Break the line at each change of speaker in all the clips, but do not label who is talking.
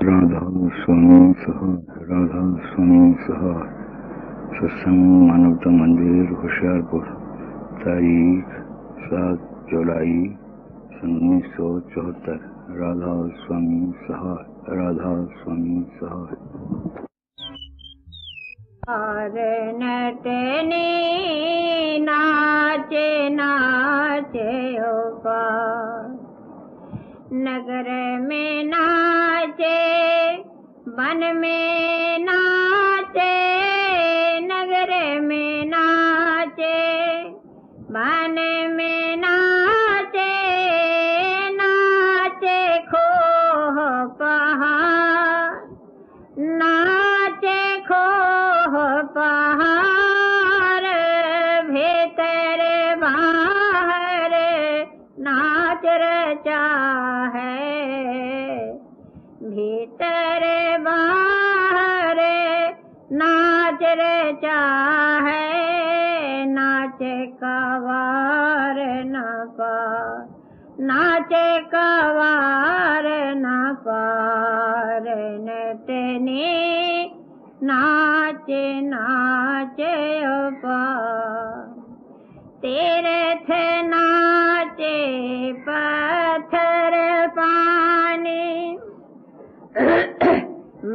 राधा स्वामी सह राधा स्वामी सह सत्संग मानवता मंदिर होशियारपुर, तारीख 7 जुलाई 1974। राधा स्वामी सह राधा स्वामी सह।
नटनी नाचे नाचे नगर में नाचे, वन में नाचे, नगर में नाचे, वन में नाचे, नाचे खो पहाड़, नाचे खो पहाड़, भीतर बाहर नाच रचा है, भीतर बाहर नाच रचा है, नाचे कवार न पार, नाचे कवार न पार, नटनी नाचे नाचे पार, तीर्थ नाचे पत्थर पानी,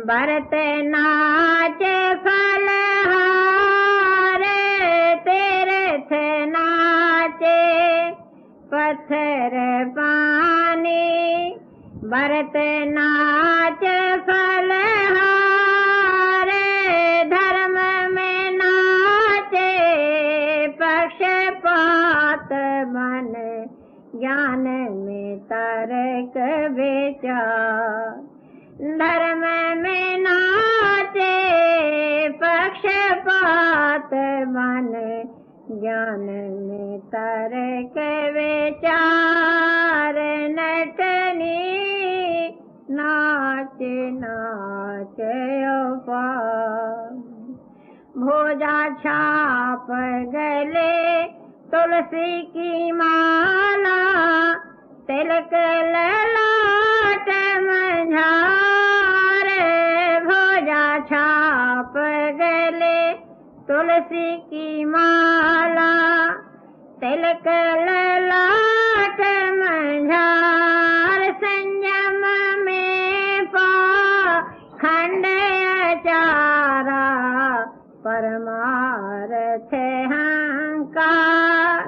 भरत नाचे फलहार, तीर्थ नाचे पत्थर पानी, भरत नाच फलहार, धर्म में नाचे पक्षपात मन, ज्ञान में तर्क विचार, धर्म में नाचे पक्षपात मन, ज्ञान में तर्क विचार, नटनी नाच नाच भोजा छाप गले तुलसी की माला, तिलक ललाट मंझार, भोजा छाप गले तुलसी की माला, तिलक ललाट मंझार, संयम में पाखंड अचारा, परमार्थ हंकार,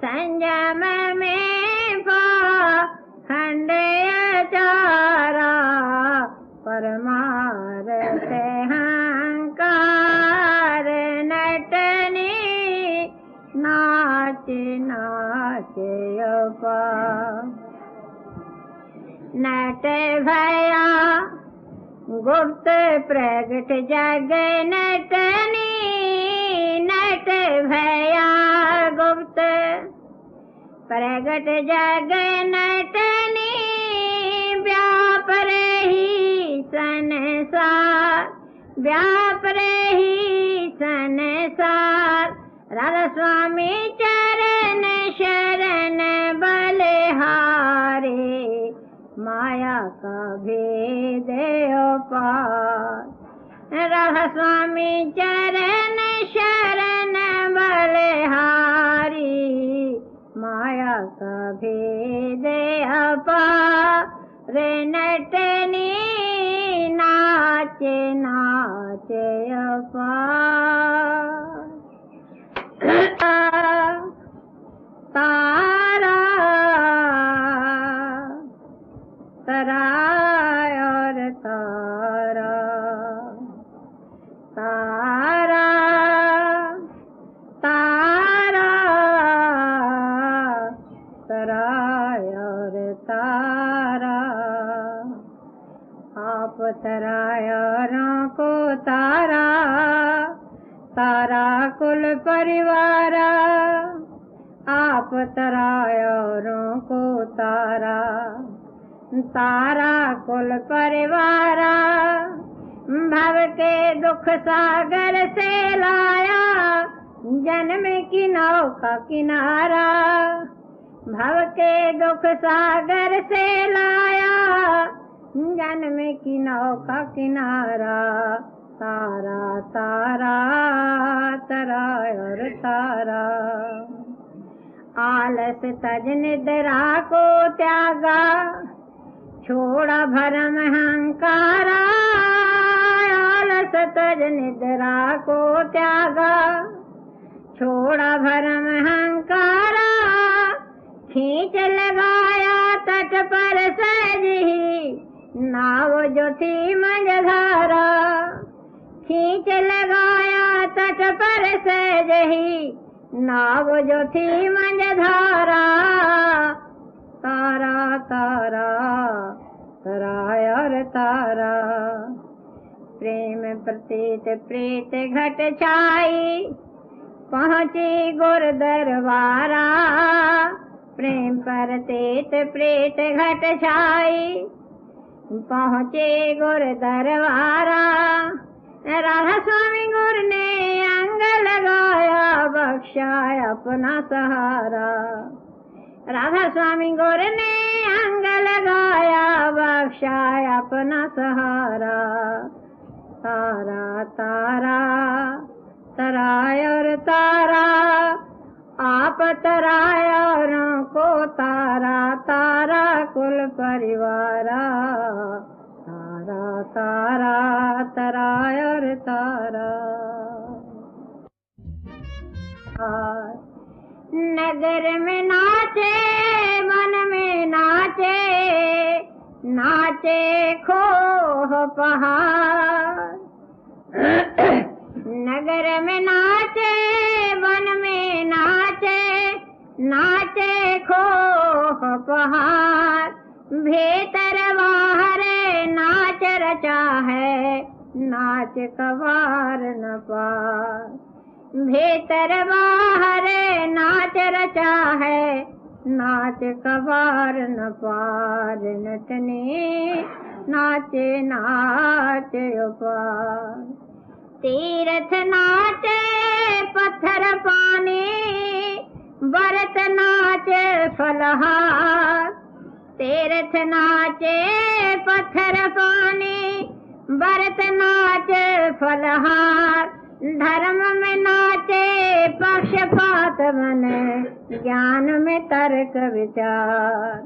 संयम में पाखंड अचारा, परमार्थ हंकार, नटनी नाच नाच नट भया गुप्त प्रगट जग, नटनी नट भया गुप्त प्रगट जग, नटनी व्याप रही संसार, व्याप रही संसार, राधा स्वामी चरण शरण बलिहारे, माया का भेद पार, राधा स्वामी चरण शरण बलिहारी, माया का भेद पार, नटनी नाच नाच पार, तारा तारा और तारा, तारा तारा तारा और तारा, आप तारायों को तारा, तारा कुल परिवार, आप तारायों को तारा, तारा कुल परिवार, भव के दुख सागर से लाया, जन्म की नौका किनारा, भव के दुख सागर से लाया, जन्म की नौका किनारा, तारा तारा तरा और तारा। आलस तज निद्रा को त्यागा, छोड़ा भरम अहंकारा। आलस तज निद्रा को त्यागा, छोड़ा भरम अहंकारा। खींच लगाया तट पर सहज ही, नाव जो थी मझधारा। खींच लगाया तट पर सहज ही, नाव जो थी मझधारा। तारा तारा तरा और तारा, प्रेम प्रतीत प्रीत घट छाई। पहुँची गुर दरबारा, प्रेम प्रतीत प्रीत घट छाई। पहुँचे गुर दरबारा, राधा स्वामी गुर ने अंग लगाया, बख्शा अपना सहारा। राधा स्वामी गुर ने अंग लगाया, बख्शा अपना सहारा। तारा तारा तरा और तारा, आप तराया औरों को तारा। तारा कुल परिवारा, तारा तारा तरा और तारा। नगर में नाचे वन में नाचे, नाचे खो पहाड़। नगर में नाचे वन में नाचे, नाचे खो पहाड़। भीतर बाहर नाच रचा है, नाच कबार न पार। भीतर बाहर नाच रचा है, नाच कबार न पार। नटने नाचे नाच उपार। तीर्थ नाचे पत्थर पानी, व्रत नाचे फलहार। तीर्थ नाचे पत्थर पानी, व्रत नाचे फलहार। धर्म में नाचे पक्षपात बने, ज्ञान में तर्क विचार।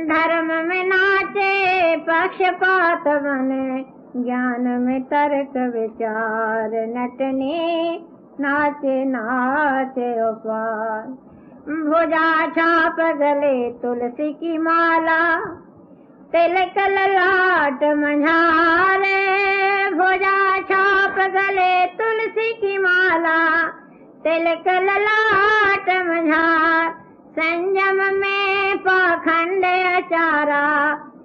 धर्म में नाचे पक्षपात बने, ज्ञान में तर्क विचार। नटने नाचे नाचे उपार। भुजा छाप गले तुलसी की माला, तिलक ललाट मंझाले। भुजा छाप गले तुलसी की माला, तिलक ललाट मंझार। संयम में पाखंड अचारा,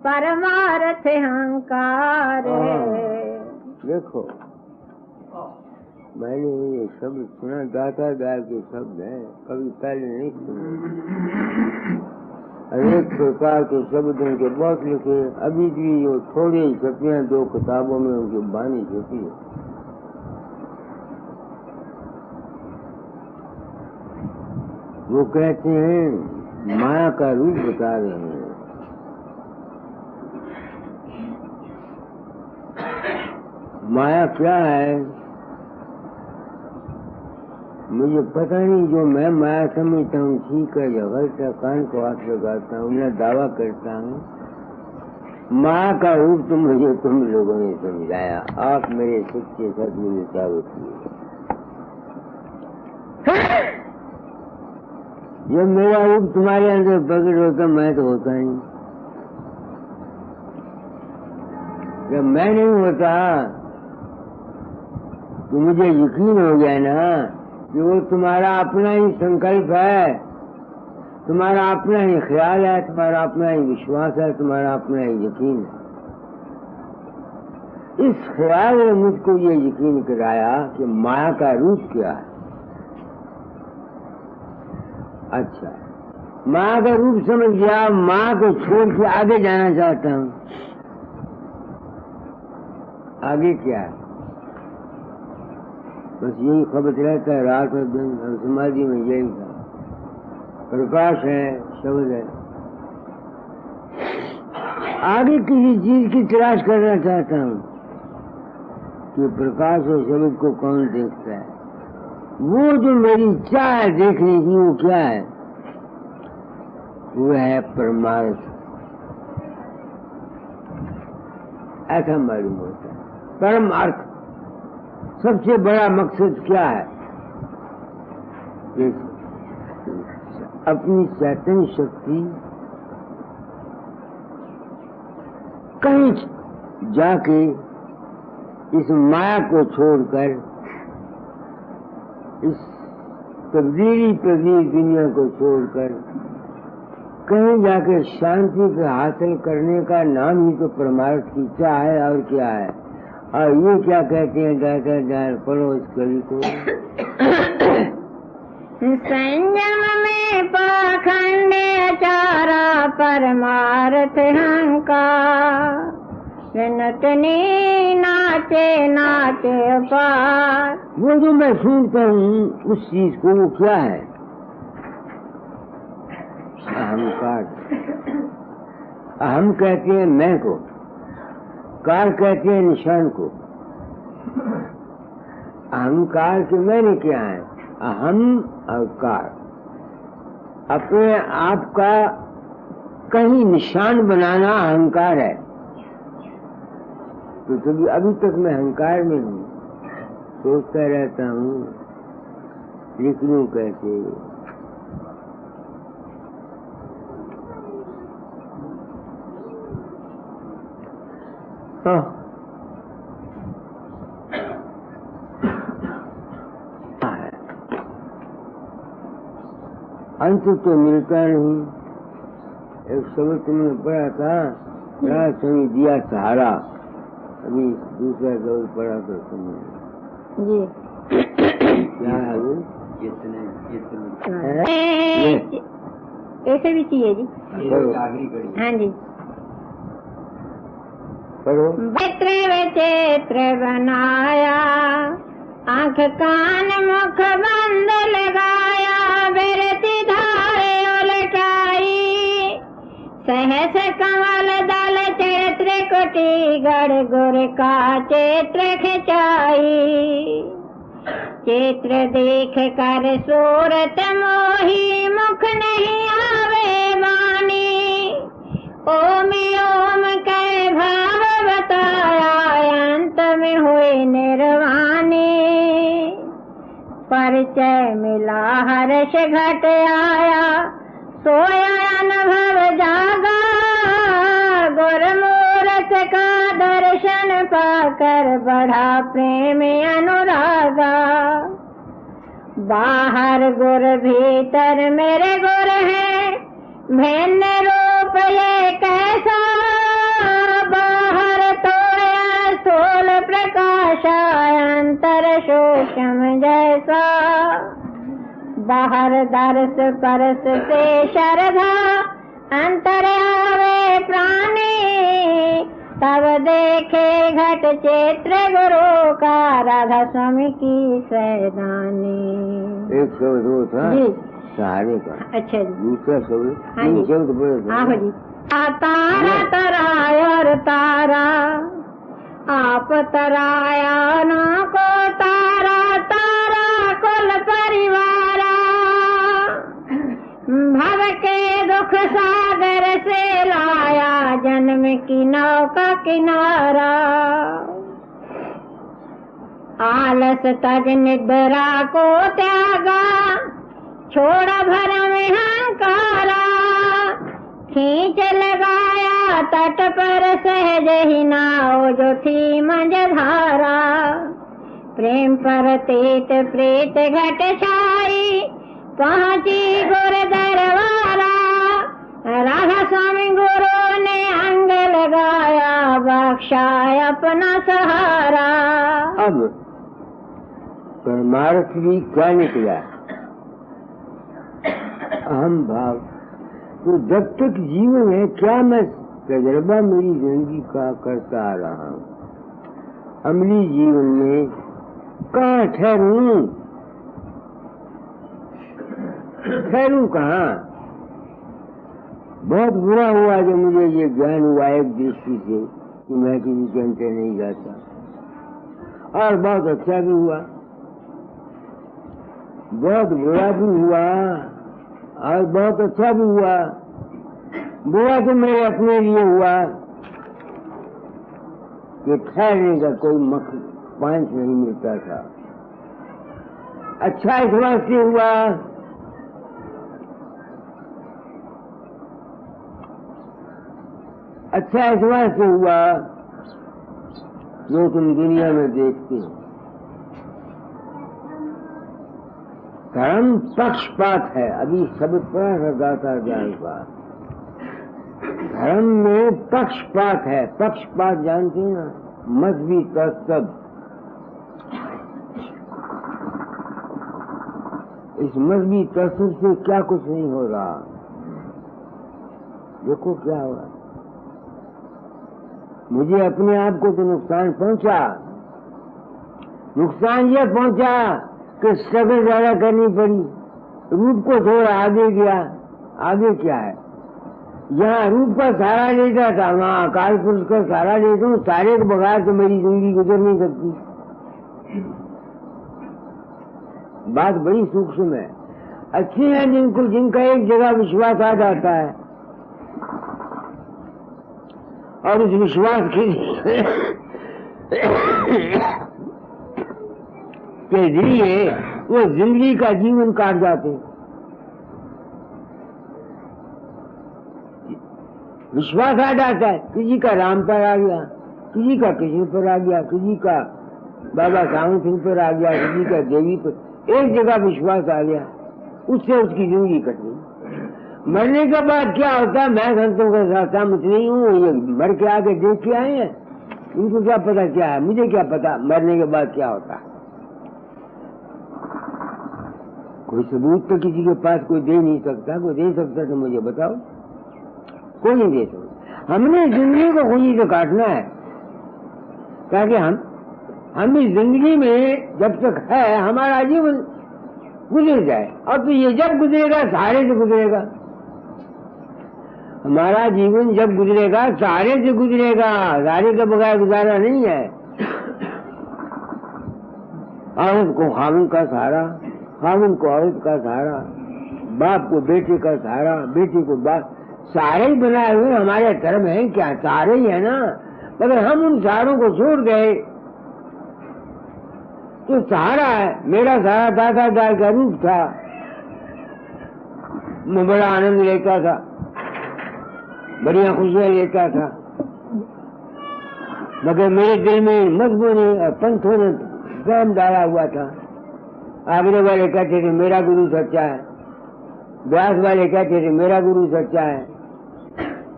परमार्थ अहंकार।
देखो मैंने ये शब्द सुना, दाता दार के शब्द हैं, कभी पहले नहीं सुने। अनेक प्रकार के शब्द उनके बहुत लिखे, अभी भी वो थोड़ी ही छपियां 2 किताबों में उनकी बानी छपी है। वो कहते हैं माया का रूप बता रहे हैं। माया क्या है मुझे पता नहीं, जो मैं माया समझता हूँ ठीक है या गलत है, कान को हाथ लगाता हूँ, मैं दावा करता हूँ माया का रूप तो मुझे तुम लोगों ने समझाया। आप मेरे सच्चे सदगुरु साबित किए। जब मेरा रूप तुम्हारे अंदर प्रकट होता मैं तो होता नहीं। जब मैं नहीं होता तो मुझे यकीन हो गया ना कि वो तुम्हारा अपना ही संकल्प है, तुम्हारा अपना ही ख्याल है, तुम्हारा अपना ही विश्वास है, तुम्हारा अपना ही यकीन है। इस ख्याल ने मुझको ये यकीन कराया कि माया का रूप क्या है। अच्छा, माया का रूप समझ गया, माँ को छोड़ के आगे जाना चाहता हूँ। आगे क्या है? बस यही खबर रहता है रात और दिन, और समाधि में यही था। प्रकाश है, शब्द है। आगे किसी चीज की तलाश करना चाहता हूँ कि प्रकाश और शब्द को कौन देखता है। वो जो मेरी इच्छा है देखने की, वो क्या है? वो है परमार्थ। ऐसा मालूम होता है। परमार्थ सबसे बड़ा मकसद क्या है? अपनी चैतन्य शक्ति कहीं जाके इस माया को छोड़कर, इस तब्दीली दुनिया को छोड़कर कहीं जाके शांति को हासिल करने का नाम ही तो परमार्थ की इच्छा है। और क्या है? और ये क्या कहते हैं? दादा पढ़ो इस कवि को।
संयम में पाखंड अचारा परमार्थ अहंकार नटनी नाचे नाचे पार।
वो जो मैं सुनता हूँ उस चीज को, वो क्या है? अहंकार। अहम कहते हैं मैं को, कार कहते हैं निशान को। अहंकार के मैंने क्या है? अहम और कार। अपने आप का कहीं निशान बनाना अहंकार है। तो कभी अभी तक मैं अहंकार में हूँ, सोचता रहता हूँ लिख लूं कैसे। अंत तो मिलता नहीं। एक शब्द तुमने पढ़ा था, राजस्वामी दिया सहारा। अभी दूसरा शब्द पढ़ा था तुमने
जी।
क्या है वो?
ऐसे भी चाहिए जी। हाँ जी।
पढ़ो।
चित्र विचित्र बनाया, आंख कान मुख बंद लगाया, बिरती धारे उलटाई, सहस कमल दल चित्र कुटी गढ़ गुर का चित्र खिंचाई। चित्र देख कर सूरत मोही, मुख नहीं आवे वाणी, ओम ओम कह भाव बताया, अंत में हुए निर्वाणी। परिचय मिला हर्ष घट आया, सोया अनुभव जागा, गुरमूर्त का दर्शन पाकर बढ़ा प्रेम अनुरागा। बाहर गुर भीतर मेरे गुर है, भिन्न रूप ये कैसा, बाहर तो स्थूल प्रकाश, अंतर सूक्ष्म जैसा। बाहर दर्श परस से श्रद्धा, अंतर आवे प्राणी, तब देखे घट चित्र गुरु का, राधा स्वामी की सैदानी।
एक शब्द वो था
जी
सहारे का।
अच्छा जी।
दूसरा शब्द?
हाँ जी।
शब्द बोले
हाँ जी। तारा तराया और तारा, आप तराया ना को तारा, तारा कुल परिवारा। भव के दुख सागर से लाया, जन्म की नौका किनारा। आलस तज निद्रा को त्यागा, छोड़ा भरम हंकारा। खींच लगाया तट पर सहज ही नाव, जो थी मंझधारा। प्रेम पर तीत प्रीत घट छाई, पहुंची गुर दरबारा। राधा स्वामी गुरु ने अंग लगाया, बख्शा अपना सहारा।
अब परमार्थ भी क्या निकला? अहम भाव। तो जब तक जीवन है, क्या मैं तजर्बा मेरी जिंदगी का करता आ रहा हूँ? अमली जीवन में कहाँ ठहरूं? ठहरूं कहाँ? बहुत बुरा हुआ जो मुझे ये ज्ञान हुआ एक दृष्टि से कि मैं किसी के अंतर नहीं जाता, और बहुत अच्छा भी हुआ। बहुत बुरा भी हुआ और बहुत अच्छा भी हुआ। बुरा तो मेरे अपने लिए हुआ कि ठहरने का कोई पॉइंट नहीं मिलता था। अच्छा इस वास्ते हुआ अच्छा इस वास्ते हुआ जो तुम दुनिया में देखते हो, धर्म पक्षपात है। अभी शब्द पड़ा था दाता जाएगा, धर्म में पक्षपात है। पक्षपात जानते हैं ना, मजहबी तत्व। इस मजहबी तत्व से क्या कुछ नहीं हो रहा। देखो क्या हो रहा, मुझे अपने आप को तो नुकसान पहुंचा। नुकसान यह पहुंचा कि स्ट्रगल ज्यादा करनी पड़ी, रूप को थोड़ा आगे गया। आगे क्या है, यहाँ रूप का सहारा लेता था, वहाँ अकाल पुरुष का सहारा लेता हूँ। सारे के बगैर तो मेरी जिंदगी गुजर नहीं सकती। बात बड़ी सूक्ष्म है। अच्छे हैं जिनका एक जगह विश्वास आ जाता है और उस विश्वास के जरिए वो जिंदगी का जीवन काट जाते। विश्वास आ जाता है, किसी का राम पर आ गया, किसी का कृष्ण पर आ गया, किसी का बाबा सावंत सिंह पर आ गया, किसी का देवी पर। एक जगह विश्वास आ गया, उससे उसकी जिंदगी कट गई। मरने के बाद क्या होता है, मैं संतों के साथ सहमत नहीं हूँ। ये मर के आके देख के आए हैं, उनको क्या पता क्या है, मुझे क्या पता मरने के बाद क्या होता है। कोई सबूत तो किसी के पास कोई दे नहीं सकता। कोई दे सकता तो मुझे बताओ, कोई नहीं दे सकता। हमने जिंदगी को खुशी से काटना है, ताकि हम इस जिंदगी में जब तक है हमारा जीवन गुजर जाए। और तो ये जब गुजरेगा सहारे से गुजरेगा। हमारा जीवन जब गुजरेगा सहारे से गुजरेगा, सहारे के बगैर गुजारा नहीं है। औरत को खाविन का सहारा, खाविन को औरत का सहारा, बाप को बेटे का सहारा, बेटे को बाप। सहारे ही बनाए हुए हमारे धर्म है क्या, सहारे ही है ना। मगर हम उन सहारों को छोड़ गए तो सहारा है। मेरा सहारा दादा दाई का रूप था, मैं बड़ा आनंद लेता था, बढ़िया खुशियां लेता था। मगर मेरे दिल में मजबूर ने पंथों ने वहम डाला हुआ था। आगरे वाले कहते थे मेरा गुरु सच्चा है, व्यास वाले कहते थे मेरा गुरु सच्चा है,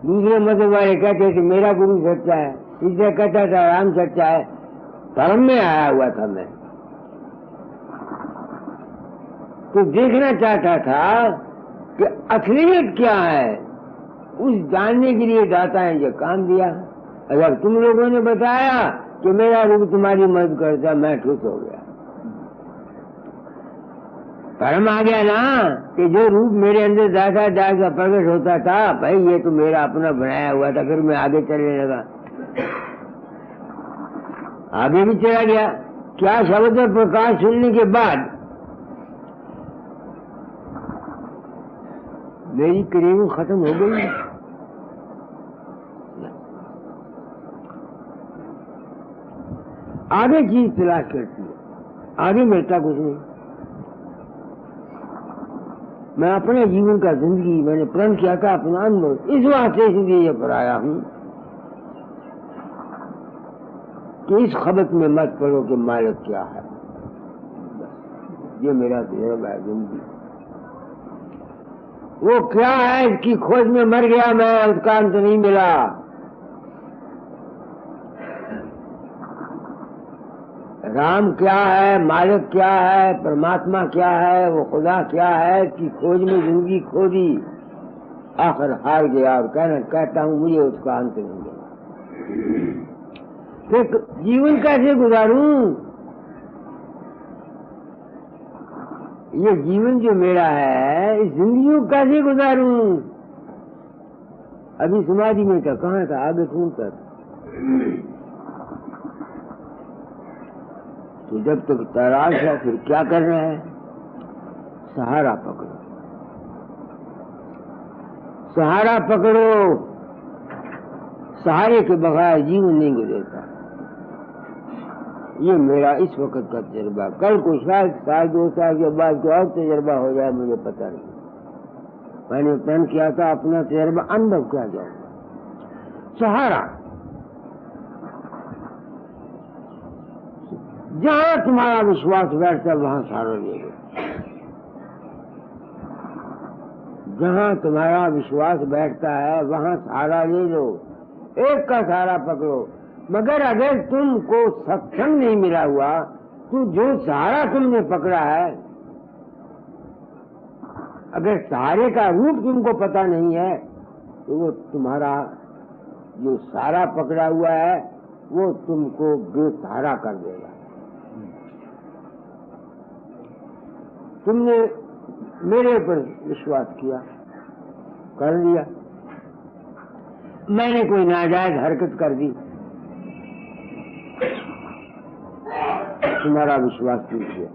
दूसरे मजहब वाले कहते थे मेरा गुरु सच्चा है, तीसरा कहता था राम सच्चा है। धर्म में आया हुआ था मैं, तो देखना चाहता था कि असलियत क्या है। उस जानने के लिए दाता है जो काम दिया। अगर तुम लोगों ने बताया कि मेरा रूप तुम्हारी मदद करता, मैं खुश हो गया। धर्म आ गया ना कि जो रूप मेरे अंदर दादा दाई का प्रकट होता था, भाई ये तो मेरा अपना बनाया हुआ था। फिर मैं आगे चलने लगा, आगे भी चला गया। क्या शब्द प्रकाश सुनने के बाद मेरी क्रेविंग खत्म हो गई। आगे चीज तलाश करती है, आगे मिलता कुछ नहीं। मैं अपने जीवन का जिंदगी मैंने प्रण किया था, अपना अनुभव इस वास्ते इसलिए ये पर आया हूं कि इस खबत में मत पड़ो कि मालिक क्या है। ये मेरा तजुर्बा है जिंदगी। वो क्या है इसकी खोज में मर गया मैं, उसका अंत नहीं मिला। राम क्या है, मालिक क्या है, परमात्मा क्या है, वो खुदा क्या है, इसकी खोज में जिंदगी खो दी, आखिर हार गया। और कहता हूं मुझे उसका अंत नहीं मिला। फिर जीवन कैसे गुजारूं? ये जीवन जो मेरा है, इस जिंदगी को कैसे गुजारूं? अभी समाधि में था, कहाँ था, आगे ढूंढता था। तो जब तक तलाश है फिर क्या करना है, सहारा पकड़ो, सहारा पकड़ो। सहारे के बगैर जीवन नहीं गुजरता। ये मेरा इस वक्त का तजर्बा, कल को शायद साल 2 साल के बाद कोई और तजर्बा हो जाए, मुझे पता नहीं। मैंने प्लान किया था अपना तजर्बा अनुभव किया जाऊंगा। सहारा, जहां तुम्हारा विश्वास बैठता है वहां सहारा ले लो। जहां तुम्हारा विश्वास बैठता है वहां सहारा ले लो, एक का सहारा पकड़ो। मगर अगर तुमको सत्संग नहीं मिला हुआ तो जो सहारा तुमने पकड़ा है, अगर सहारे का रूप तुमको पता नहीं है तो वो तुम्हारा जो सहारा पकड़ा हुआ है वो तुमको बेसहारा कर देगा। तुमने मेरे ऊपर विश्वास किया, कर लिया, मैंने कोई नाजायज हरकत कर दी, तुम्हारा विश्वास टूट गया।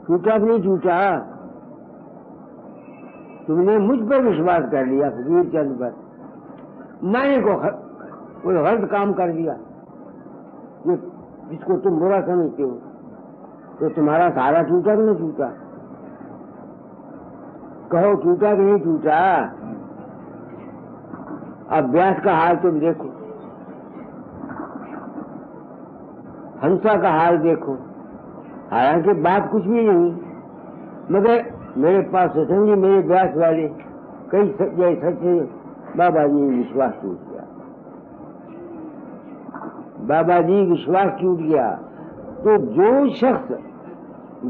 टूटा कि नहीं टूटा? तुमने मुझ पर विश्वास कर लिया, फकीर चंद पर। मैंने कोई गलत काम कर दिया जो जिसको तुम बुरा समझते हो, तो तुम्हारा सहारा टूटा कि नहीं टूटा? कहो टूटा कि नहीं टूटा? अभ्यास का हाल तुम देखो, हंसा का हाल देखो। हालांकि बात कुछ भी नहीं, मगर मेरे पास सत्संगी, मेरे ब्यास वाले कई सच्चे बाबा जी विश्वास टूट गया, बाबा जी विश्वास टूट गया। तो जो शख्स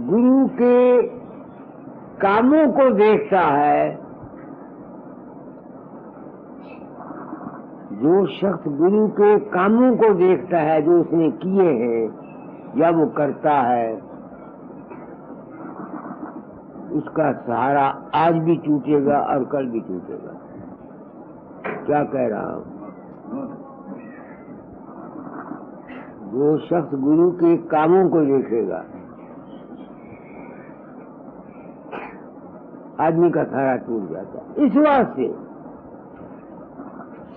गुरु के कामों को देखता है, जो शख्स गुरु के कामों को देखता है जो उसने किए हैं या वो करता है, उसका सहारा आज भी टूटेगा और कल भी टूटेगा। क्या कह रहा हूं? जो शख्स गुरु के कामों को देखेगा, आदमी का सहारा टूट जाता है। इस वास्ते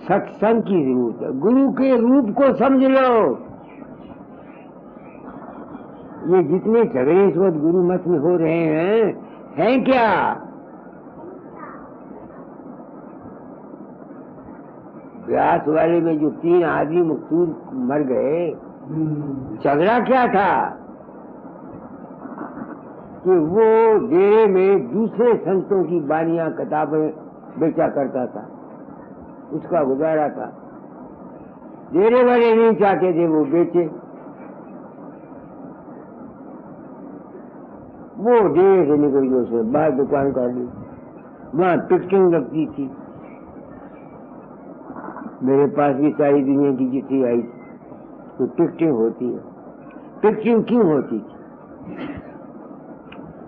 सत्संग की जरूरत है। गुरु के रूप को समझ लो। ये जितने झगड़े इस वक्त गुरु मत में हो रहे हैं क्या? व्यास वाले में जो 3 आदमी मकसूद मर गए, झगड़ा क्या था कि वो डेरे में दूसरे संतों की बानियां किताबें बेचा करता था, उसका गुजारा था। डेरे वाले नहीं चाहते थे वो बेचे, वो डेरे से निकल गए, उसने बाहर दुकान कर ली, वहां पिक्चरिंग लगती थी। मेरे पास भी सारी दुनिया की चिट्ठी आई थी, तो पिक्चरिंग होती है। पिक्चरिंग क्यों होती थी?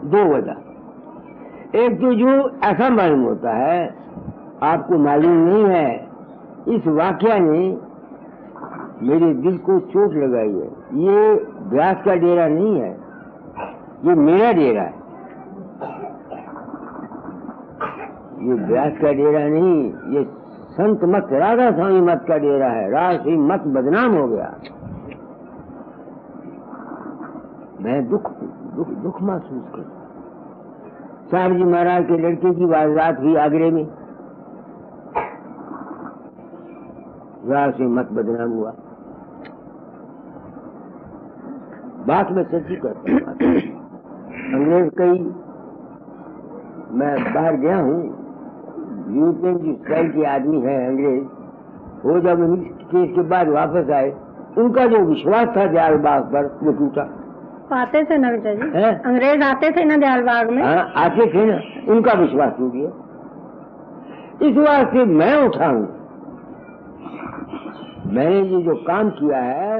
2 वजह। एक तो जो ऐसा मालूम होता है, आपको मालूम नहीं है, इस वाकया ने मेरे दिल को चोट लगाई है। ये व्यास का डेरा नहीं है, ये मेरा डेरा है। ये व्यास का डेरा नहीं, ये संत मत राधा स्वामी मत का डेरा है। राधा मत बदनाम हो गया। मैं दुख महसूस करता। साहब जी महाराज के लड़के की वारदात हुई आगरे में, राधा मत बदनाम हुआ। बात में सच्ची करता हूँ। अंग्रेज कई, मैं बाहर गया हूँ, यूरोपियन की स्टाइल के आदमी है अंग्रेज, वो जब केस के बाद वापस आए, उनका जो विश्वास था दयालबाग पर वो टूटा।
आते थे ना बेटा जी, अंग्रेज आते थे ना दयालबाग में।
हाँ आते थे ना, उनका विश्वास टूट गया। इस वास्ते मैं उठा हूँ। मैंने ये जो काम किया है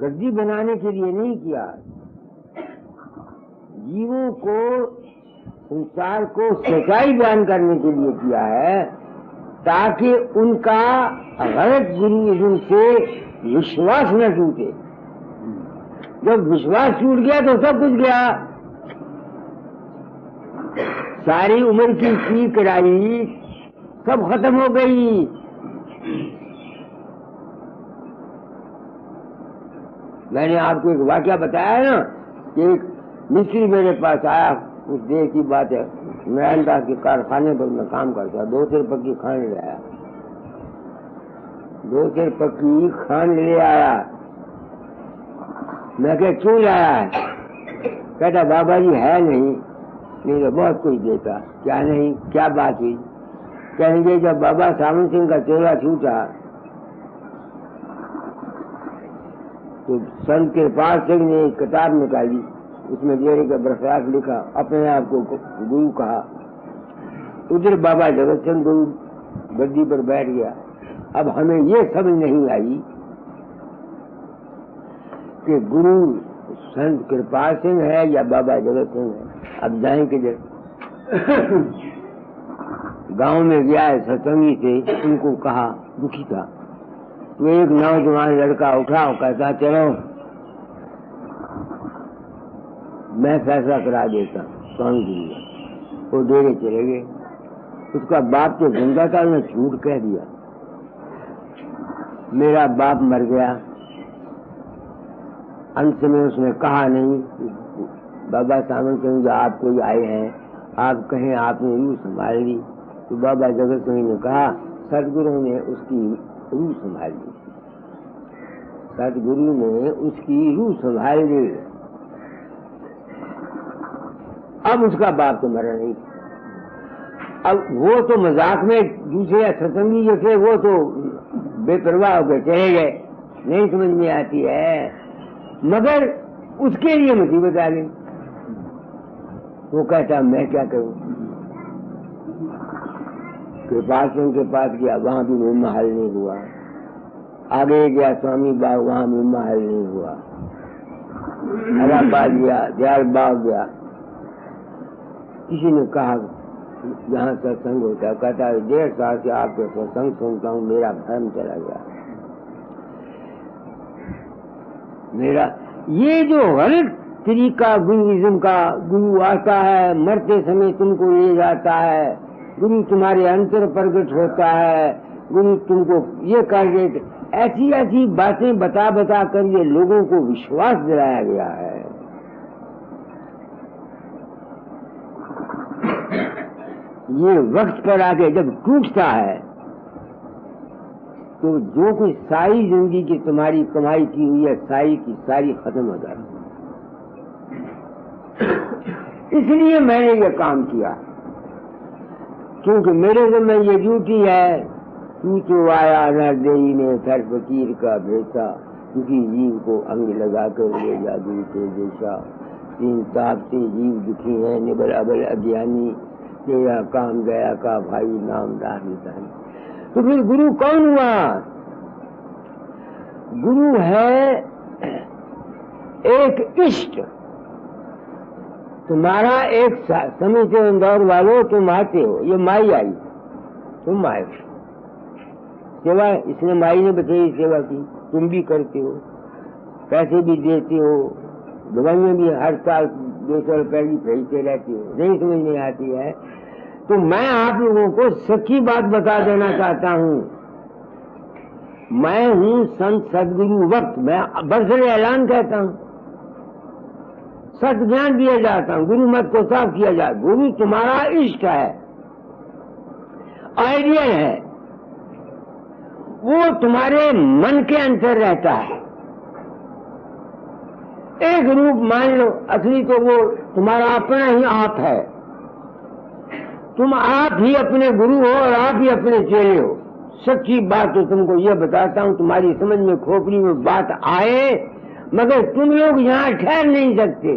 गद्दी बनाने के लिए नहीं किया, जीवों को संसार को सच्चाई बयान करने के लिए किया है, ताकि उनका गलत गुरुइज्म से विश्वास न टूटे। जब विश्वास टूट गया तो सब कुछ गया। सारी उम्र की कराई सब खत्म हो गई। मैंने आपको एक वाकया बताया ना कि एक मिस्त्री मेरे पास आया, उस देर की बात है, नारायणदास के कारखाने पर मैं काम करता, 2 सेर पक्की खान ले आया, 2 सेर पक्की खान ले आया। मैं क्या क्यों लाया है? कहता बाबा जी है नहीं तो बहुत कुछ देता। क्या नहीं, क्या बात हुई? कहेंगे जब बाबा सावन सिंह का चोला छूटा तो संत कृपाल सिंह ने एक किताब निकाली, उसमें जेरे का बरसात लिखा, अपने आप को गुरु कहा। उधर बाबा जगत सिंह गुरु गद्दी पर बैठ गया। अब हमें ये समझ नहीं आई कि गुरु संत कृपाल सिंह है या बाबा जगत सिंह है। अब जाए किधर? गांव में गया है सत्संगी से, उनको कहा, दुखी था तो एक नौजवान लड़का उठा और कहता चलो मैं फैसला करा देता, कौन गुरु? वो डेरे चले गए। उसका बाप तो जिंदा था, उसने झूठ कह दिया, मेरा बाप मर गया। अंत में उसने कहा नहीं, बाबा सावन सिंह जो आप कोई आए हैं, आप कहें आपने रूह संभाल ली। तो बाबा जगत सिंह ने कहा सदगुरु ने उसकी रूह संभाल ली, सदगुरु ने उसकी रूह संभाल ली। अब उसका बाप तो मरा नहीं। अब वो तो मजाक में दूसरे सत्संगी जो थे वो तो बेपरवाह होकर चले गए, नहीं समझ में आती है, मगर उसके लिए मुसीबत आ गई। वो कहता मैं क्या करूं? कृपाल सिंह के पास गया, वहां भी मुहिम्मा हल नहीं हुआ। आगे गया स्वामी बाग, वहां मुहिम्मा हल नहीं हुआ। इलाहाबाद गया, दयाल बाग गया। किसी ने कहा जहाँ सत्संग होता, कहता है 1.5 साल से आपके सत्संग सुनता हूँ, मेरा भ्रम चला गया। मेरा ये जो गलत तरीका गुरुइज्म का, गुरु आता है मरते समय तुमको ले जाता है, गुरु तुम्हारे अंतर प्रकट होता है, गुरु तुमको ये कर देते, ऐसी ऐसी बातें बता बता कर ये लोगों को विश्वास दिलाया गया है। ये वक्त पर आके जब टूटता है तो जो कुछ सारी जिंदगी की तुम्हारी कमाई की हुई है, सारी की सारी खत्म हो जाती। इसलिए मैंने ये काम किया, क्योंकि मेरे ज़िम्मे ये ड्यूटी है। तू तो आया नरदेही में थर फकीर का भेसा, क्योंकि जीव को अंग लगा कर ले जा गुरु के देशा। 3 ताप से जीव दुखी है, निबल अबल अज्ञानी, तेरा काम गया का भाई नामदार निशानी। तो फिर गुरु कौन हुआ? गुरु है एक इष्ट। तुम्हारा एक समय से इंदौर वालों तुम आते हो, ये माई आई, तुम आए सेवा, इसने माई ने बताई सेवा की, तुम भी करते हो, पैसे भी देते हो, दवाइयाँ भी हर साल 200 रुपए की भेजते रहते हो, नहीं समझ में आती है। तो मैं आप लोगों को सच्ची बात बता देना चाहता हूँ। मैं हूँ संत सदगुरु वक्त, मैं बरसरे ऐलान कहता हूँ, सत ज्ञान दिया जाता हूँ, गुरु मत को साफ किया जाए। गुरु तुम्हारा इष्ट है, आइडियल है, वो तुम्हारे मन के अंदर रहता है। एक रूप मान लो, असली तो वो तुम्हारा अपना ही आप है। तुम आप ही अपने गुरु हो और आप ही अपने चेले हो। सच्ची बात तो तुमको ये बताता हूँ, तुम्हारी समझ में खोपड़ी में बात आए, मगर तुम लोग यहाँ ठहर नहीं सकते,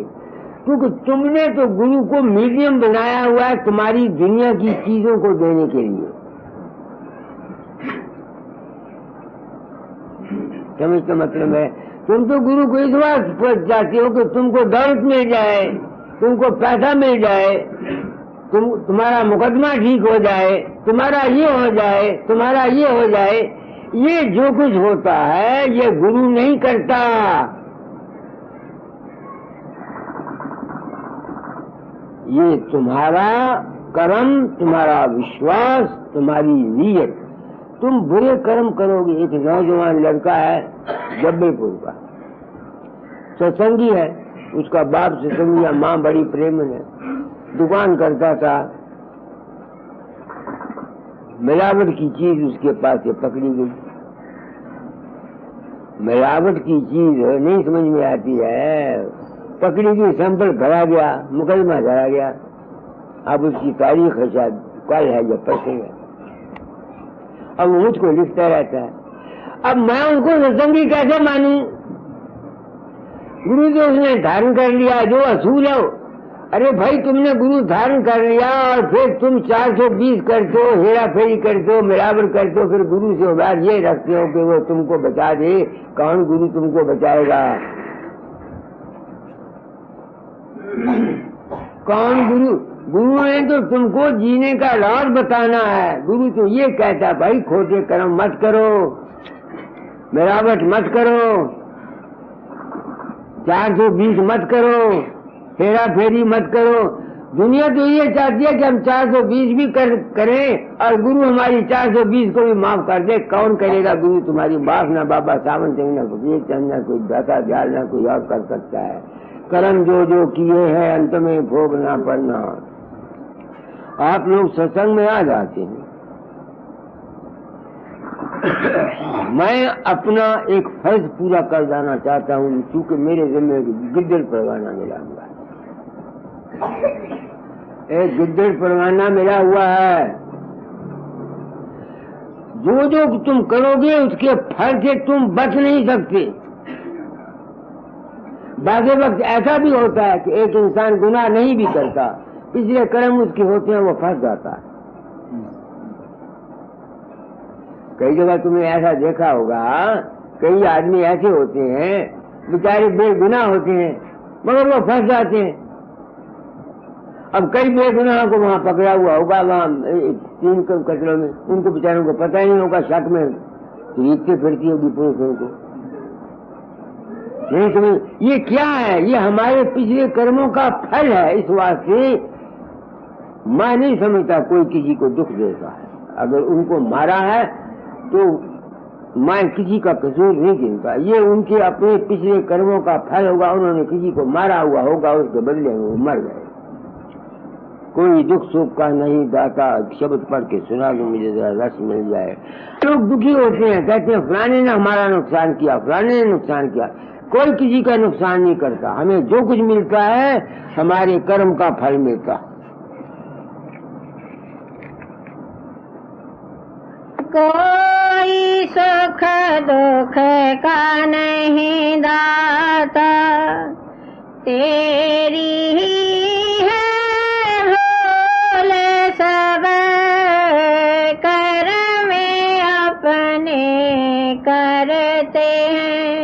क्योंकि तुमने तो गुरु को मीडियम बनाया हुआ है तुम्हारी दुनिया की चीजों को देने के लिए। समझते मतलब है, तुम तो गुरु को इस बात पर चाहते हो कि तुमको दौलत मिल जाए, तुमको पैसा मिल जाए, तुम्हारा मुकदमा ठीक हो जाए, तुम्हारा ये हो जाए, तुम्हारा ये हो जाए, ये जो कुछ होता है ये गुरु नहीं करता। ये तुम्हारा कर्म, तुम्हारा विश्वास, तुम्हारी नीयत। तुम बुरे कर्म करोगे। एक नौजवान लड़का है जबलपुर का, सत्संगी है, उसका बाप सत्संगी है, माँ बड़ी प्रेम है, दुकान करता था, मिलावट की चीज उसके पास से पकड़ी गई। मिलावट की चीज नहीं समझ में आती है, पकड़ी गई, सैंपल भरा गया, मुकदमा धरा गया। अब उसकी तारीख है शायद कल है या परसों है। अब वो मुझको लिखता रहता है। अब मैं उनको सत्संगी कैसे मानूं? गुरु तो उसने धारण कर लिया, जो असूल है। अरे भाई, तुमने गुरु धारण कर लिया और फिर तुम 420 करते हो, हेरा फेरी करते हो, मिलावट करते हो, फिर गुरु से उम्मीद ये रखते हो कि वो तुमको बचा दे। कौन गुरु तुमको बचाएगा? कौन गुरु? गुरु ने तो तुमको जीने का राज बताना है। गुरु तो ये कहता है भाई, खोटे कर्म मत करो, मिलावट मत करो, 420 मत करो, हेरा फेरी मत करो। दुनिया तो ये चाहती है कि हम 420 भी करें और गुरु हमारी 420 को भी माफ कर दे। कौन करेगा? गुरु तुम्हारी बाप ना बाबा सावन सिंह ना फकीर चंद ना कोई दाता दयाल ना कोई और कर सकता है। कर्म जो जो किए हैं अंत में भोगना पड़ना। आप लोग सत्संग में आ जाते हैं। मैं अपना एक फर्ज पूरा कर जाना चाहता हूँ, क्योंकि मेरे जिम्मे गिद्दड़ परवाना मिला हुआ है। एक गिद्दड़ परवाना मिला हुआ है। जो जो तुम करोगे उसके फल से तुम बच नहीं सकते। बाकी वक्त ऐसा भी होता है कि एक इंसान गुनाह नहीं भी करता, पिछले कर्म उसके होते हैं, वो फंस जाता है। कई जगह तुमने ऐसा देखा होगा, कई आदमी ऐसे होते हैं बेचारे बेगुनाह होते हैं मगर वो फंस जाते हैं। अब कई बेगुनाह को वहां पकड़ा हुआ होगा, वहां 3 कचरों में, उनको बेचारों को पता ही नहीं होगा, शक में खरीदते फिरती होगी पुलिस उनको। नहीं समझ, ये क्या है? ये हमारे पिछले कर्मों का फल है। इस वास्ते मैं नहीं समझता कोई किसी को दुख देता है। अगर उनको मारा है तो मैं किसी का कसूर नहीं गिनता। ये उनके अपने पिछले कर्मों का फल होगा। उन्होंने किसी को मारा हुआ होगा, उसके बदले में वो मर गए। कोई दुख सुख का नहीं दाता, शब्द पढ़ के सुना दो, मुझे जरा रस मिल जाए। लोग दुखी होते हैं, कहते हैं फलाने ने हमारा नुकसान किया, फलाने ने नुकसान किया। कोई किसी का नुकसान नहीं करता। हमें जो कुछ मिलता है हमारे कर्म का फल मिलता।
कोई सुख दुख का नहीं दाता, तेरी ही है भूल सब कर्म अपने करते हैं।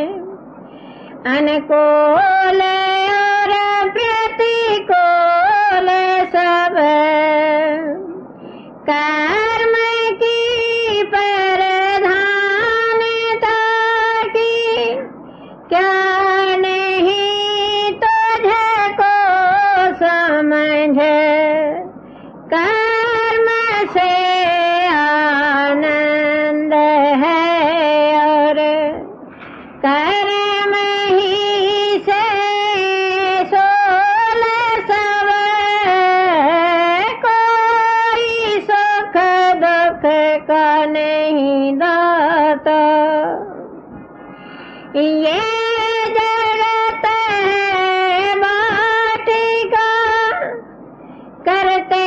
अनुकूल और प्रतिकूल सब कर्म की प्रधानता की, क्या नहीं तुझको समझ? कर्म से आनंद है और कर्म ही से सोल सब। कोई सुख दुख का नहीं दाता। ये जगत है बाटिका, करते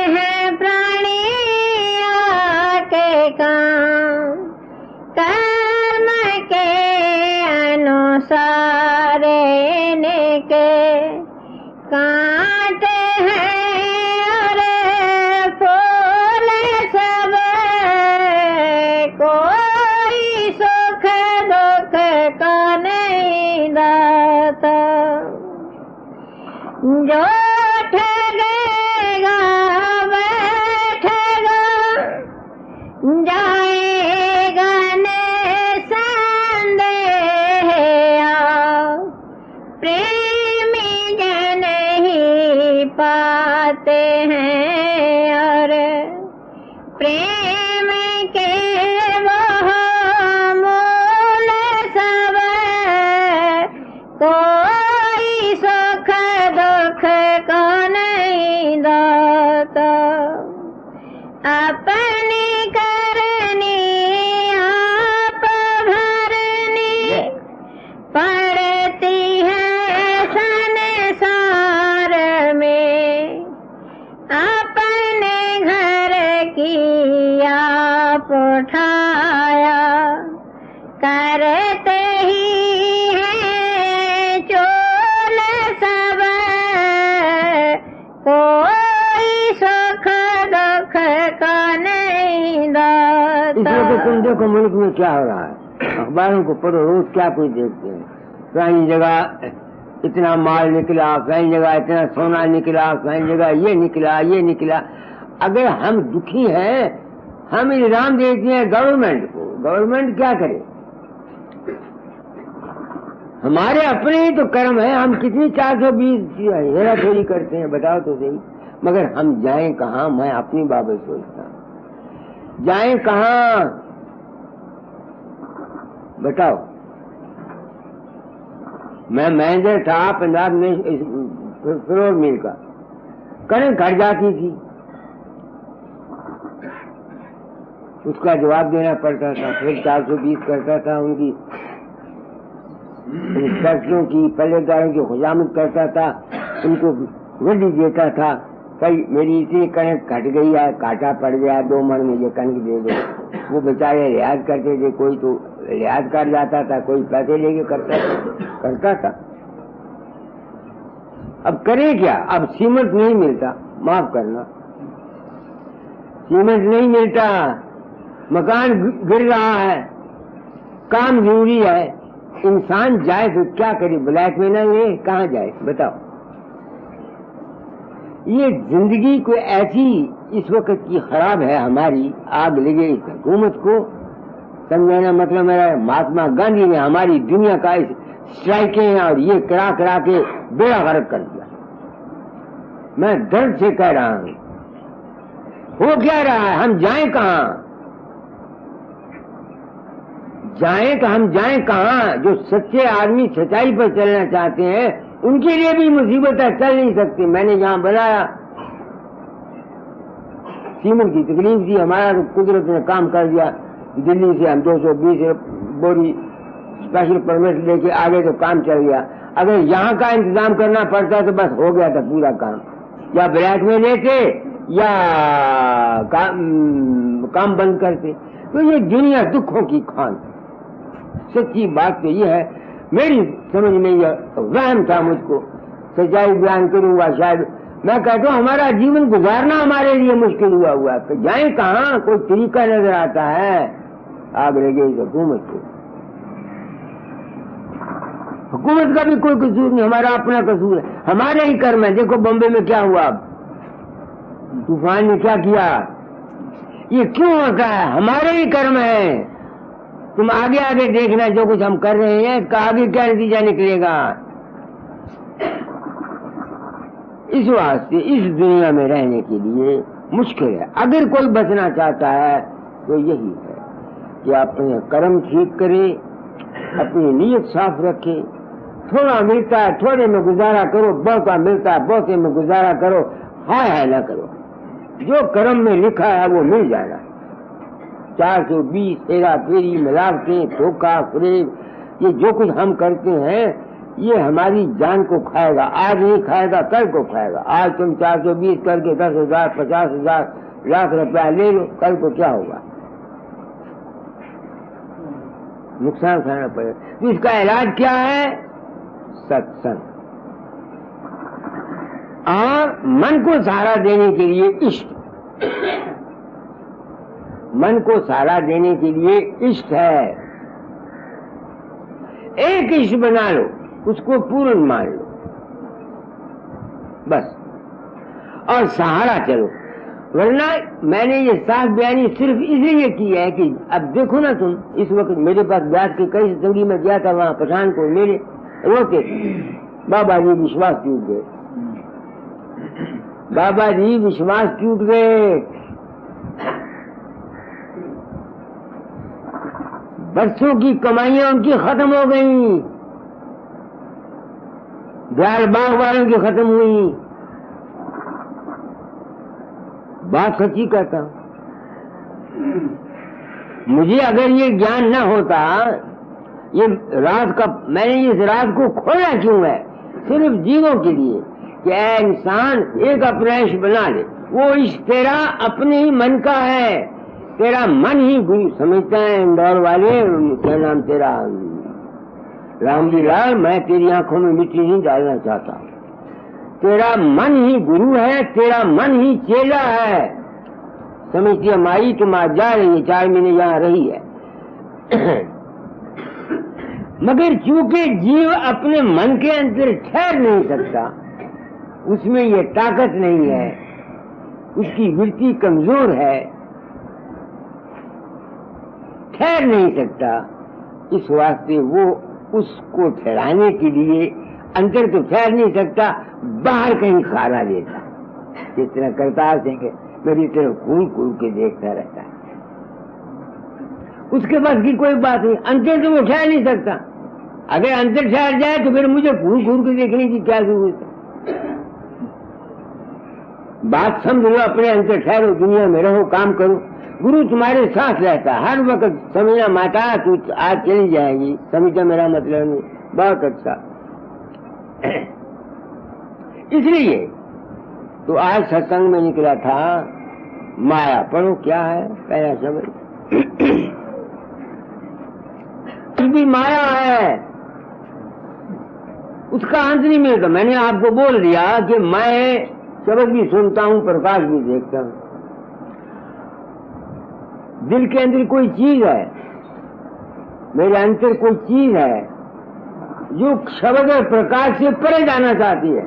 हैं प्राणी आके काम। कर्म के अनुसार इनके कांट हैं और फूल सब। कोई सुख दुख का नहीं दाता। जो ठगेगा जाएगा संदेह प्रेमी जन ही पाते हैं और प्रेम के वो मूल सब कोई सुख दुख को नहीं देता अपनी करनी आप भरनी पड़ती है संसार में अपने घर की आप उठाया करते ही है चोल सब कोई सुख दुख का नहीं देता।
इसलिए तो तुम देखो मुल्क में क्या हो रहा है, अखबारों को पढ़ो, रोज क्या कोई देखते हैं, कहीं जगह इतना माल निकला, कहीं जगह इतना सोना निकला, कहीं जगह ये निकला ये निकला। अगर हम दुखी हैं, हम इल्जाम देते हैं गवर्नमेंट को, गवर्नमेंट क्या करे? हमारे अपने ही तो कर्म है, हम कितनी 420 हेरा फेरी करते हैं, बताओ तो सही। मगर हम जाएं कहाँ? मैं अपनी बाबत सोचता हूँ, जाएं कहाँ बताओ। मैं मैनेजर था पंजाब में फ्लोर मिल का, कणक घट जाती थी, उसका जवाब देना पड़ता था, फिर 420 करता था, उनकी फैक्ट्रियों की पल्लेदारों की खुजामत करता था, उनको वड्डी देता था। कई मेरी इतनी कणक घट गई है, काटा पड़ गया, 2 मन मुझे कणक दे दो। वो बेचारे लिहाज करते थे, कोई तो लिहाज कर जाता था, कोई पैसे लेके करता था। अब करें क्या? अब सीमेंट नहीं मिलता, माफ करना, सीमेंट नहीं मिलता, मकान गिर रहा है, काम जरूरी है, इंसान जाए तो क्या करे? ब्लैक में ना ये कहाँ जाए बताओ? ये जिंदगी कोई ऐसी इस वक्त की खराब है हमारी, आग लगे इस हुकूमत को समझाना। मतलब मेरा महात्मा गांधी ने हमारी दुनिया का इस स्ट्राइकें और ये करा करा के बेड़ा गर्क कर दिया। मैं दर्द से कह रहा हूं, हो क्या रहा है? हम जाएं कहाँ? जाएं तो हम जाएं कहाँ? जो सच्चे आदमी सच्चाई पर चलना चाहते हैं उनके लिए भी मुसीबत है, चल नहीं सकती। मैंने जहां बनाया सीमेंट की तकलीफ थी, हमारा तो कुदरत ने काम कर दिया। दिल्ली से हम 220 बोरी स्पेशल परमिट लेके आगे तो काम चल गया। अगर यहाँ का इंतजाम करना पड़ता तो बस हो गया था पूरा काम, या ब्लैक में लेते या काम बंद करते। तो ये दुनिया दुखों की खान। सच्ची बात तो ये है, मेरी समझ में यह वहम था, मुझको सच्चाई बयान करूंगा शायद। मैं कहता हूँ हमारा जीवन गुजारना हमारे लिए मुश्किल हुआ कि जाए कहाँ? कोई तरीका नजर आता है? आग लगे इस हुकूमत को। हुकूमत का भी कोई कसूर नहीं, हमारा अपना कसूर है, हमारे ही कर्म है। देखो बम्बे में क्या हुआ, तूफान ने क्या किया, ये क्यों होता है? हमारे ही कर्म है। तुम आगे आगे देखना जो कुछ हम कर रहे हैं, इसका आगे क्या नतीजा निकलेगा। इस वास्ते इस दुनिया में रहने के लिए मुश्किल है। अगर कोई बचना चाहता है तो यही है कि अपने कर्म ठीक करे, अपनी नीयत साफ रखे। थोड़ा मिलता है थोड़े में गुजारा करो, बहुता मिलता है बहुते में गुजारा करो, हाय ना करो। जो कर्म में लिखा है वो मिल जाना। 420 हेरा फेरी, मिलावटें, धोखा, फरेब, ये जो कुछ हम करते हैं ये हमारी जान को खाएगा। आज नहीं खाएगा कल को खाएगा। आज तुम 420 करके 10,000, 50,000, लाख रुपया ले लो, कल को क्या होगा? नुकसान खाना पड़ेगा। तो इसका इलाज क्या है? सत्संग। और मन को सहारा देने के लिए इष्ट, मन को सहारा देने के लिए इष्ट है। एक इष्ट बना लो, उसको पूर्ण मान लो बस, और सहारा चलो। वरना मैंने ये साफ बयानी सिर्फ इसलिए की है कि अब देखो ना तुम, इस वक्त मेरे पास ब्याज की कई सतंगी में गया था, वहां पठानकोट मेरे रोते बाबा जी विश्वास टूट गए, बाबा जी विश्वास टूट गए। बरसों की कमाइयां उनकी खत्म हो गई, ब्याल बाग वालों की खत्म हुई। बात सच्ची कहता हूं, मुझे अगर ये ज्ञान न होता, ये राज का, मैंने इस राज को खोला क्यों है? सिर्फ जीवों के लिए कि ऐ इंसान एक अपना ईश बना ले। वो ईश तेरा अपने ही मन का है, तेरा मन ही गुरु समझता है। इंदौर वाले, क्या नाम तेरा, रामजी लाल, मैं तेरी आंखों में मिट्टी नहीं डालना चाहता, तेरा मन ही गुरु है, तेरा मन ही चेला है। समझती है माई तुम आज जा रही है, 4 महीने यहाँ रही है। मगर चूंकि जीव अपने मन के अंदर ठहर नहीं सकता, उसमें ये ताकत नहीं है, उसकी वृत्ति कमजोर है, ठहर नहीं सकता, इस वास्ते वो उसको ठहराने के लिए अंदर तो ठहर नहीं सकता, बाहर कहीं खाना देता। जिस तरह करतार सिंह मेरी तरफ घूर घूर के देखता रहता है, उसके पास की कोई बात नहीं, अंदर तो वो ठहर नहीं सकता। अगर अंदर ठहर जाए तो फिर मुझे घूर घूर के देखने की क्या जरूरत है? बात समझ लो, अपने अंदर ठहरो, दुनिया में रहो, काम करो, गुरु तुम्हारे साथ रहता हर वक्त। समझना माता तू आज चली जाएगी, समझा मेरा मतलब नहीं, बहुत अच्छा। इसलिए तो आज सत्संग में निकला था, माया पढ़ो क्या है पहला शब्द। भी माया है, उसका अंत नहीं मिलता। मैंने आपको बोल दिया कि मैं शब्द भी सुनता हूं, प्रकाश भी देखता हूं। दिल के अंदर कोई चीज है, मेरे अंदर कोई चीज है जो शब्द और प्रकाश से परे जाना चाहती है,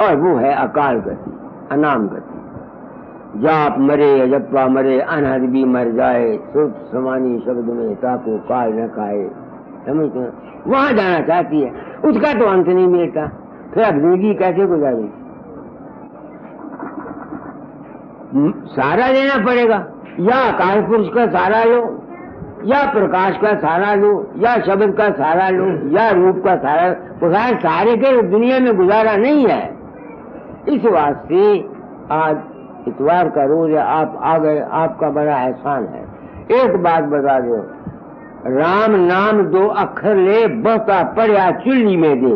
और वो है अकाल गति, अनाम गति। जाप मरे अजप्पा मरे, अनहद भी मर जाए, सुख समानी शब्द में ताको काल न खाए। समझते, वहां जाना चाहती है, उसका तो अंत नहीं मिलता। फिर अब जिंदगी कैसे गुजारेगी? सहारा लेना पड़ेगा, या अकाल पुरुष का सहारा लो, या प्रकाश का सहारा लो, या शब्द का सहारा लो, या रूप का सहारा। बगैर सहारे के दुनिया में गुजारा नहीं है। इस वास्ते आज इतवार का रोज है, आप आ गए, आपका बड़ा एहसान है। एक बात बता दो, राम नाम 2 अक्षर ले, बहता पड़ा चुल्ली में दे।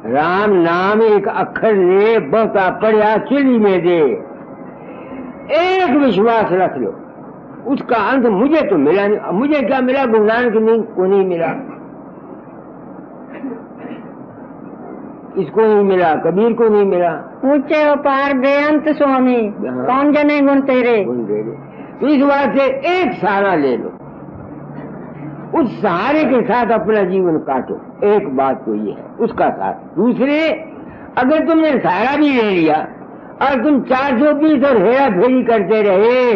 राम नाम 1 अक्षर ले, बहता पड़ा चुल्ली में दे। एक विश्वास रख लो, उसका अंत मुझे तो मिला नहीं। मुझे क्या मिला? गुरु नानक को नहीं मिला, इसको नहीं मिला, कबीर को नहीं मिला।
ऊंचे पार बेअंत स्वामी, कौन जने गुण तेरे।
तो इस बात से एक सहारा ले लो, उस सहारे के साथ अपना जीवन काटो। एक बात तो ये है, उसका साथ। दूसरे, अगर तुमने सहारा भी ले लिया और तुम 420 और हेरा फेरी करते रहे,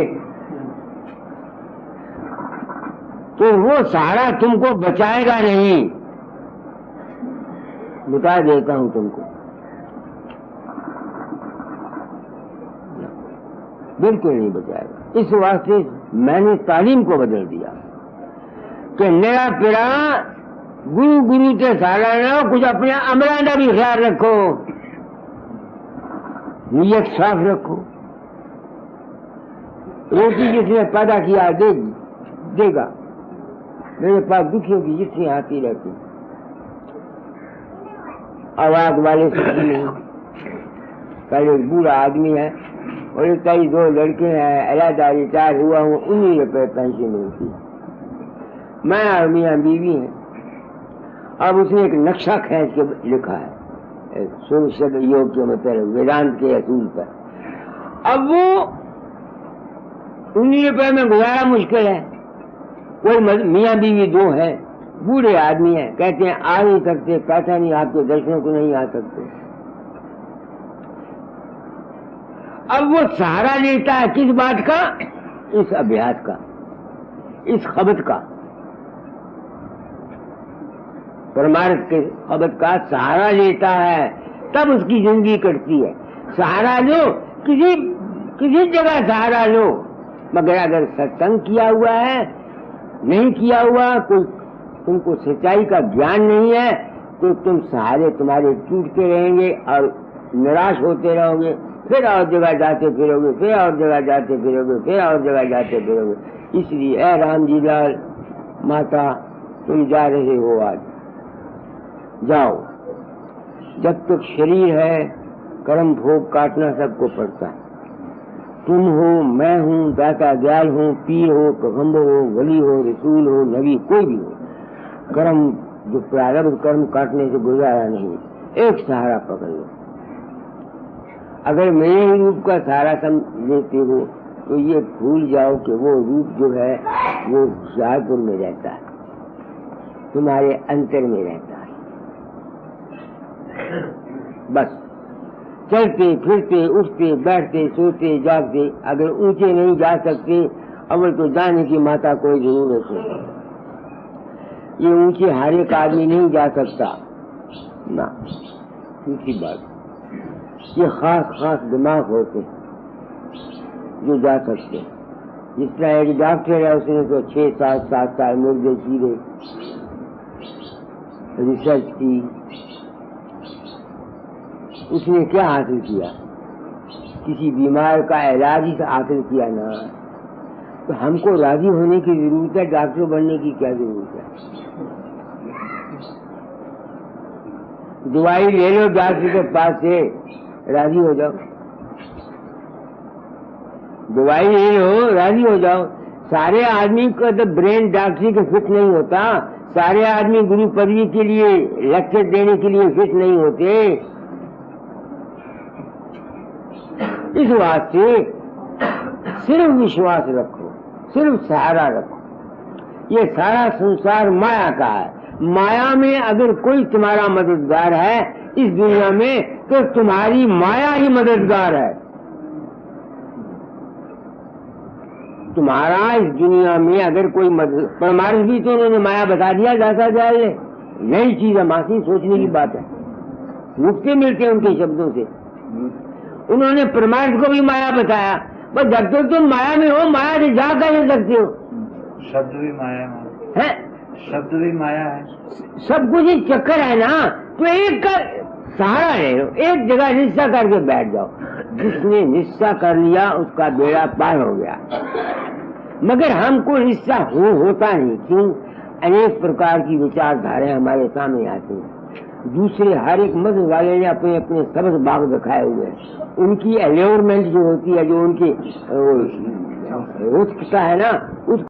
तो वो सहारा तुमको बचाएगा नहीं। बता देता हूं तुमको, बिल्कुल नहीं बचाएगा। इस वास्ते मैंने तालीम को बदल दिया कि मेरा पिरा गुरु गुरु से सहारा लो, कुछ अपने अमला का भी ख्याल रखो, नीयत साफ रखो। रोटी जिसने पैदा किया देगा। मेरे पास दुखियों की जितनी आती रहती, आवाज वाले सुखी नहीं। कल एक बूढ़ा आदमी है और एक कई 2 लड़के हैं, अलहदा रिटायर हुआ हूँ, 19 रुपये पेंशन मिलती है। मैं और मियाँ बीवी हैं। अब उसने एक नक्शा खींच के लिखा है, सोशल योग के मतलब वेदांत के असूल पर। अब वो 19 रुपये में गुजारा मुश्किल है। कोई मियाँ बीवी 2 है, बूढ़े आदमी हैं, कहते हैं आ नहीं सकते, कहता नहीं आपके दर्शनों को नहीं आ सकते। अब वो सहारा लेता है किस बात का? इस अभ्यास का, इस खबत का, परमार्थ के खबत का सहारा लेता है, तब उसकी जिंदगी कटती है। सहारा लो, किसी जगह सहारा लो, मगर अगर सत्संग किया हुआ है, नहीं किया हुआ, कोई तुमको सच्चाई का ज्ञान नहीं है, तो तुम सहारे तुम्हारे टूटते रहेंगे और निराश होते रहोगे, फिर और जगह जाते फिरोगे, फिर और जगह जाते फिरोगे, फिर और जगह जाते फिरोगे। इसलिए ऐ राम जी लाल माता, तुम जा रहे हो, आज जाओ। जब तक शरीर है, कर्म भोग काटना सबको पड़ता है। तुम हो, मैं हूँ, दाता दयाल हो, पीर हो, पैगंबर हो, वली हो, रसूल हो, नबी, कोई भी हो, कर्म जो प्रारब्ध कर्म काटने से गुजारा नहीं। एक सहारा पकड़ लो। अगर मेरे ही रूप का सहारा समझ लेते हो तो ये भूल जाओ कि वो रूप जो है वो होशियारपुर में रहता है, तुम्हारे अंतर में रहता है। बस चलते फिरते, उठते बैठते, सोते जागते, अगर ऊंचे नहीं जा सकते, अव्वल तो जाने की माता कोई जरूरत है। ये ऊंचे हारे का आदमी नहीं जा सकता ना। दूसरी बात, ये खास दिमाग होते जो जा सकते। जिस तरह एक डॉक्टर है, उसने तो 6-7 साल मुर्दे चीरे, रिसर्च की, उसने क्या हासिल किया? किसी बीमार का इलाज ही हासिल किया ना। तो हमको राजी होने की जरूरत है, डॉक्टर बनने की क्या जरूरत है? दवाई ले लो डॉक्टर के पास से, राजी हो जाओ। दवाई ले लो, राजी हो जाओ। सारे आदमी को तो ब्रेन डॉक्टरी के फिट नहीं होता। सारे आदमी गुरु पदवी के लिए, लेक्चर देने के लिए फिट नहीं होते। इस वास्ते सिर्फ विश्वास रखो, सिर्फ सहारा रखो। ये सारा संसार माया का है। माया में अगर कोई तुम्हारा मददगार है इस दुनिया में, तो तुम्हारी माया ही मददगार है। तुम्हारा इस दुनिया में अगर कोई मदद, परमार्थ भी तो उन्होंने माया बता दिया, जाता जाए नई चीज है, मासी सोचने की बात है। मुक्ति मिलते हैं उनके शब्दों से। उन्होंने परमार्थ को भी माया बताया, बस जब तक तुम माया में हो, माया से जा कर सकते हो।
शब्द भी माया
है,
शब्द भी माया है,
सब कुछ ही चक्कर है ना। तो एक का सहारा ले लो, एक जगह निश्चय करके बैठ जाओ। जिसने निश्चय कर लिया उसका बेड़ा पार हो गया। मगर हमको निश्चय होता नहीं। क्यों? अनेक प्रकार की विचारधाराएं हमारे सामने आती हैं। दूसरे हर एक मत वाले ने अपने अपने सबक बाग दिखाए हुए हैं। उनकी एल्योरमेंट जो होती है, जो उनकी उत्कता है ना, उस